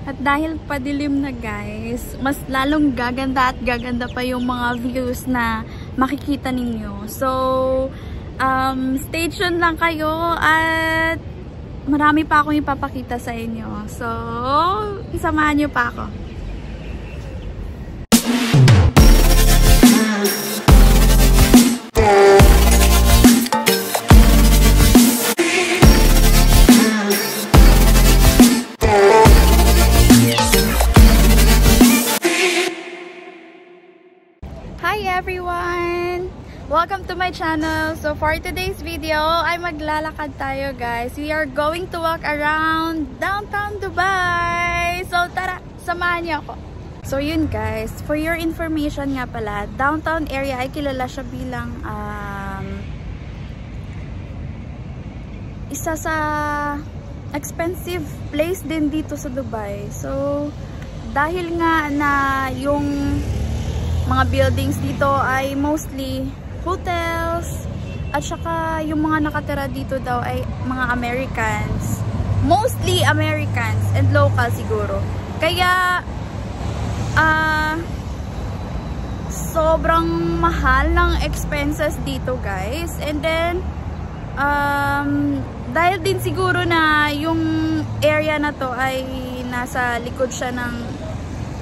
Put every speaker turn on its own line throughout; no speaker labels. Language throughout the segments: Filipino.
At dahil padilim na guys, mas lalong gaganda at gaganda pa yung mga views na makikita ninyo. So, stay tuned lang kayo at marami pa akong ipapakita sa inyo. So, isamahan nyo pa ako. Hi everyone! Welcome to my channel. So for today's video, ay maglalakad tayo guys. We are going to walk around downtown Dubai. So tara, samahan niyo ako. So yun guys, for your information nga pala, downtown area ay kilala siya bilang isa sa expensive place din dito sa Dubai. So dahil nga na yung mga buildings dito ay mostly hotels at saka yung mga nakatira dito daw ay mga Americans, mostly Americans and local siguro, kaya sobrang mahal ng expenses dito guys. And then dahil din siguro na yung area na to ay nasa likod siya ng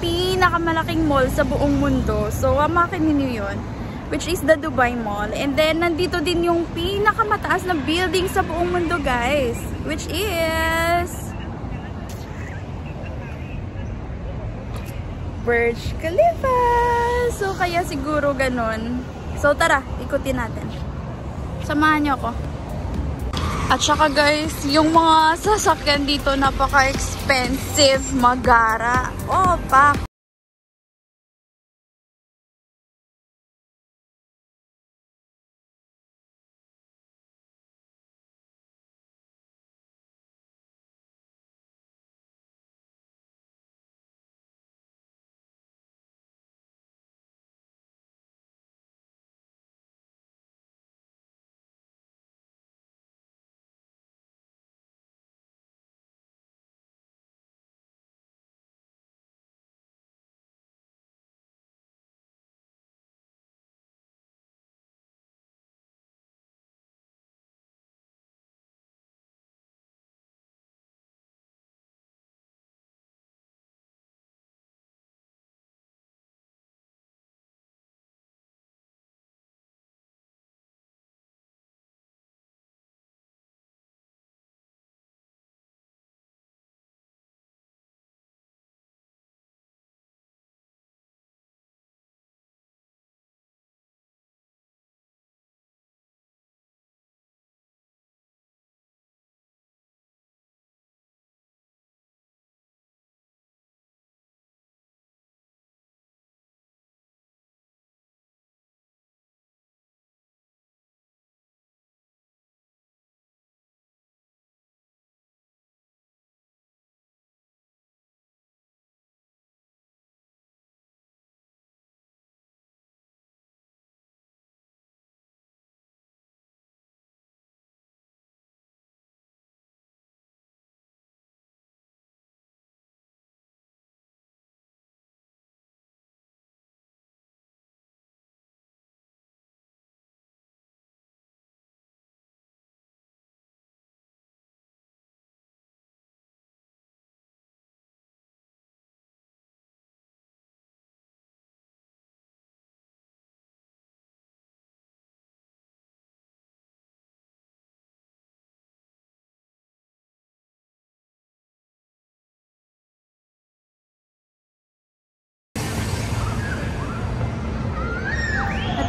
pinakamalaking mall sa buong mundo. So, amakin ninyo yun, which is the Dubai Mall. And then, nandito din yung pinakamataas na building sa buong mundo, guys, which is Burj Khalifa. So, kaya siguro ganun. So, tara, ikutin natin. Samahan niyo ako. At saka guys, yung mga sasakyan dito napaka-expensive, magara. Oh, pa.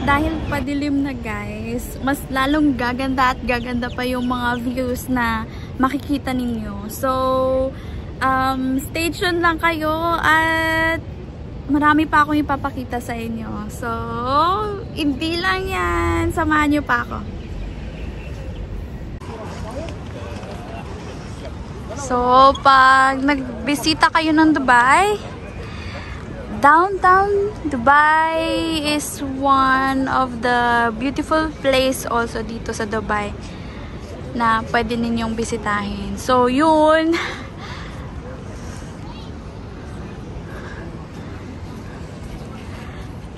Dahil padilim na guys, mas lalong gaganda at gaganda pa yung mga views na makikita ninyo. So, stay tuned lang kayo at marami pa akong ipapakita sa inyo. So, hindi lang yan. Samahan nyo pa ako. So, pag nagbisita kayo ng Dubai, downtown Dubai is one of the beautiful place also dito sa Dubai na pwede ninyong bisitahin. So, yun.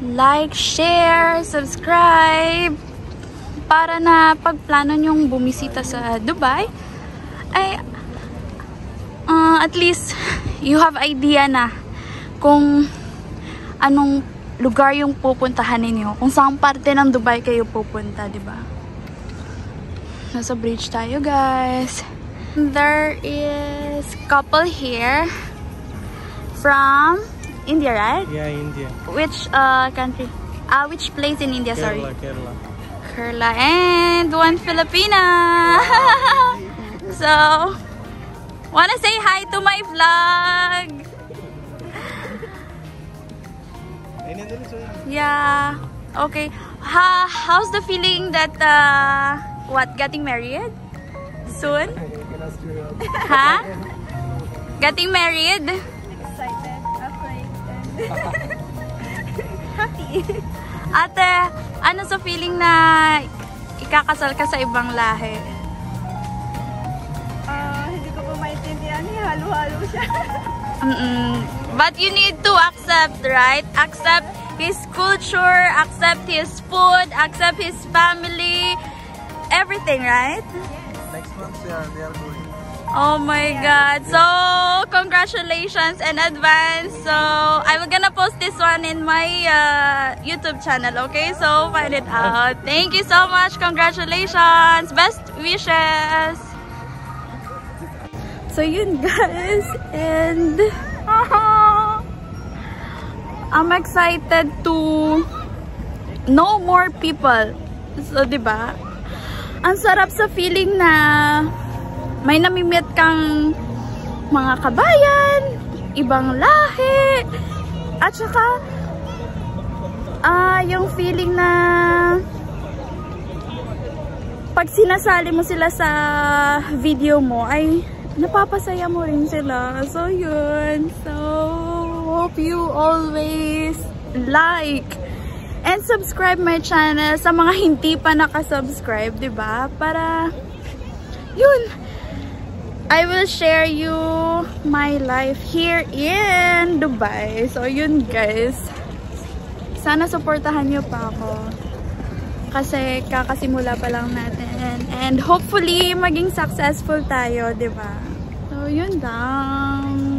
like, share, subscribe para na pagplano nyong bumisita sa Dubai ay at least you have idea na kung anong lugar yung pupuntahan ninyo, kung saan parte ng Dubai kayo pupunta, di ba? Nasa bridge tayo, guys. There is couple here from India, right?
Yeah, India.
Which country? Which place in India?
Kerala,
Sorry.
Kerala.
Kerala, and one Filipina. So, wanna say hi to my vlog? Yeah. Okay. How's the feeling that getting married soon? Huh? Getting married?
Excited, afraid, and happy.
Ate, ano sa feeling na ikakasal ka sa ibang lahi?
Hindi ko po maintindihan. Halo-halo siya.
But you need to accept, right? Accept his culture, accept his food, accept his family, everything, right?
Next month they are going.
Oh my God. So, congratulations in advance. So, I'm gonna post this one in my YouTube channel, okay? So, find it out. Thank you so much. Congratulations. Best wishes. So, yun guys. And, I'm excited to know more people. So, diba? Ang sarap sa feeling na may namimit kang mga kabayan, ibang lahi, at saka yung feeling na pag sinasali mo sila sa video mo ay napapasaya mo rin sila. So yun. So hope you always like and subscribe my channel sa mga hindi pa nakasubscribe, diba? Para yun, I will share you my life here in Dubai. So, yun guys. Sana supportahan nyo pa ako. Kasi kakasimula pa lang natin. And hopefully, maging successful tayo, diba? So, yun lang.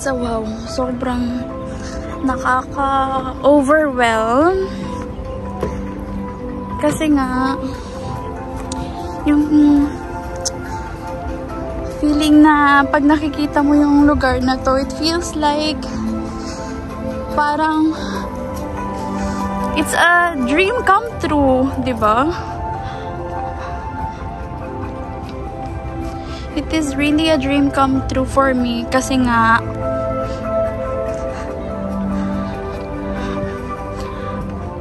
So wow, sobrang nakaka-overwhelm kasi nga yung feeling na pag nakikita mo yung lugar na to, it feels like parang it's a dream come true, diba? It is really a dream come true for me kasi nga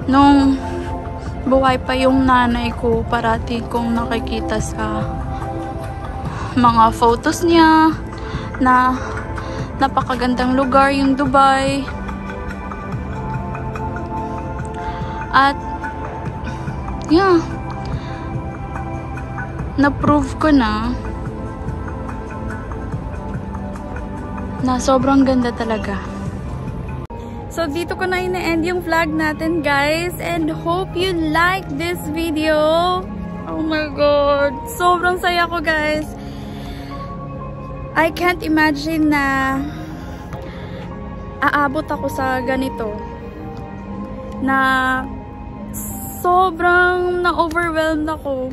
nung buhay pa yung nanay ko, parati kong nakikita sa mga photos niya na napakagandang lugar yung Dubai. At yeah, na-prove ko na sobrang ganda talaga. So, dito ko na ina-end yung vlog natin, guys. And hope you like this video. Oh my God. Sobrang saya ko, guys. I can't imagine na aabot ako sa ganito na sobrang na-overwhelmed ako.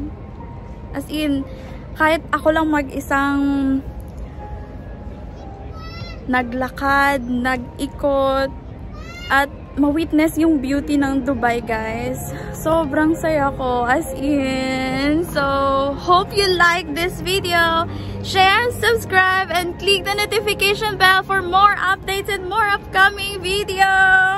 As in, kahit ako lang mag-isang naglakad, nag-ikot, at ma-witness yung beauty ng Dubai, guys. Sobrang saya ko, as in. So, hope you like this video. Share, subscribe, and click the notification bell for more updates and more upcoming videos.